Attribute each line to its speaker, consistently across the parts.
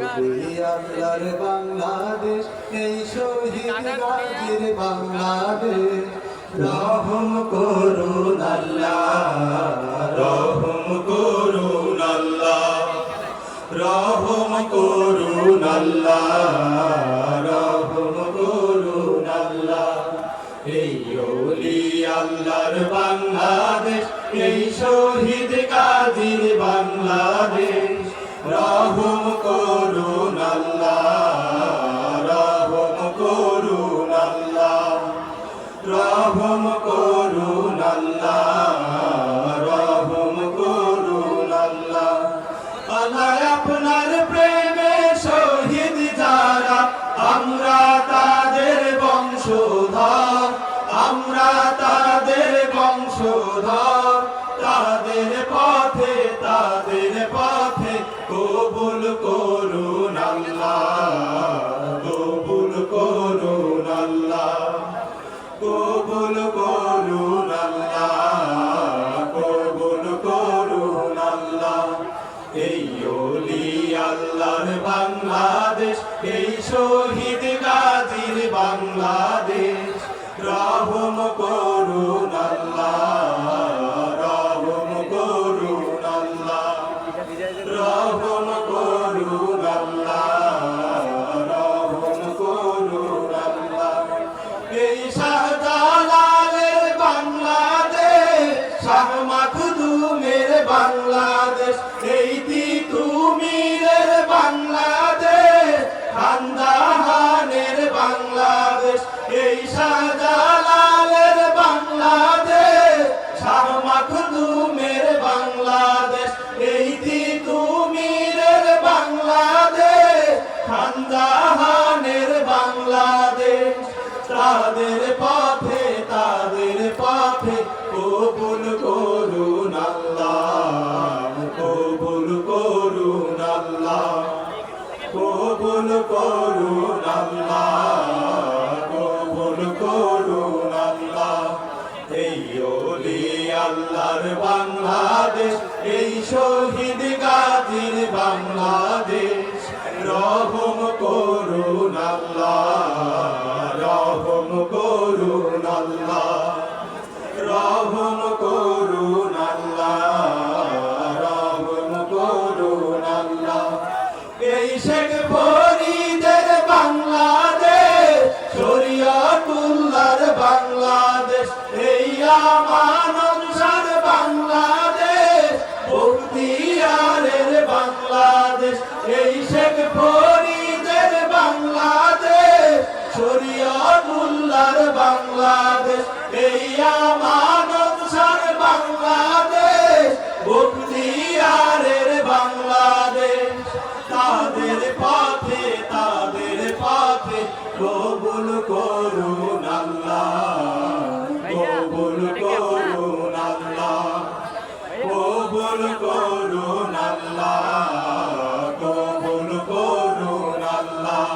Speaker 1: আল্লাহর বাংলাদেশ এই শহীদ গাজীর বাংলাদেশ রহম করুন আল্লাহ রহম করুন আল্লাহ রহম করুন আল্লাহ রহম করুন আল্লাহ এই ওলি আল্লাহর বাংলাদেশ এই শহীদ গাজীর বাংলাদেশ রহম করুন আল্লাহ রহম করুন আল্লাহ রহম করুন আল্লাহ রহম করুন আল্লাহ আল্লাহ আপনার প্রেমে শহীদ যারা আমরা তাদের বংশধর আমরা তাদের বংশধর তাদের পথে কবুল করুন আল্লাহ কবুল করুন আল্লাহ কবুল করুন আল্লাহ কবুল করুন আল্লাহ এই ওলি আল্লাহর বাংলাদেশ এই শহীদ গাজীর বাংলাদেশ রহম করুন আল্লাহ রহম করুন আল্লাহ রহম করুন আল্লাহ রহম করুন আল্লাহ এই শাহজালালের বাংলাদেশ শাহ মাখদুমের বাংলাদেশ এই তিতুমীরের বাংলাদেশ খানদাহানের বাংলাদেশ এই শাহজালালের বাংলাদেশ শাহ মাখদুমের বাংলাদেশ এই তিতুমীরের বাংলাদেশ খানদাহানের বাংলাদেশ তাদের পথে কবুল করুন আল্লাহ কবুল করুন আল্লাহ কবুল করুন আল্লাহ কবুল করুন আল্লাহ এই ওলি আল্লাহর বাংলাদেশ এই শহীদ গাজীর বাংলাদেশ রহম করুন আল্লাহ রহম করুন আল্লাহ রহম করুন আল্লাহ রহম করুন আল্লাহ এই শেখ ফরিদের বাংলাদেশ শরীয়তুল্লাহর বাংলাদেশ এই আমানত শাহর বাংলাদেশ বখতিয়ারের বাংলাদেশ এই শেখ ফরিদের বাংলাদেশ শরীয়তুল্লাহর বাংলাদেশ এই আমানত শাহর বাংলাদেশ বখতিয়ারের বাংলাদেশ তাদের পথে কবুল করুন আল্লাহ কবুল করুন আল্লাহ কবুল করুন আল্লাহ কবুল করুন আল্লাহ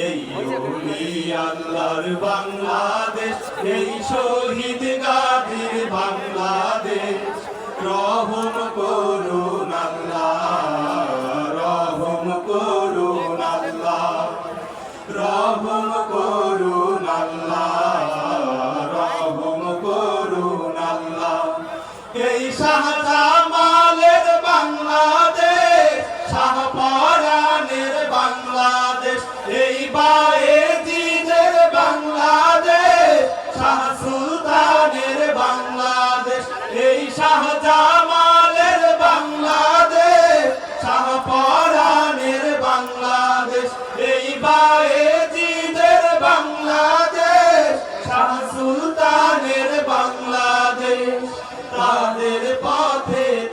Speaker 1: এই ওলি আল্লাহর বাংলাদেশ এই শহীদ গাজীর বাংলাদেশ রহম করুন আল্লাহ রহম করুন আল্লাহ রহম করুন আল্লাহ রহম করুন আল্লাহ এই শাহজামালের বাংলাদেশ শাহপরানের বাংলাদেশ এই বায়েজিদের বাংলাদেশ শাহ সুলতানের বাংলাদেশ এই শাহজামালের বাংলাদেশ শাহপরানের বাংলাদেশ এই বায়েজিদের বাংলাদেশ শাহ সুলতানের বাংলাদেশ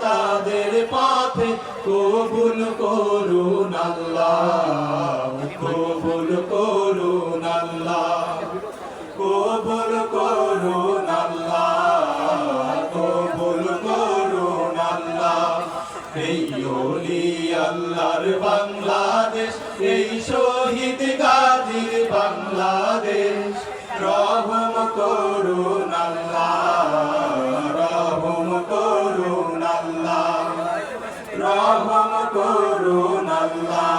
Speaker 1: তাদের পথে কবুল করুন আল্লাহ কবুল করুন আল্লাহ কবুল করুন আল্লাহ কবুল করুন আল্লাহ এই ওলি আল্লাহর বাংলাদেশ এই শহীদ গাজীর বাংলাদেশ রহম করুন আল্লাহ রহম করুন আল্লাহ রহম করুন আল্লাহ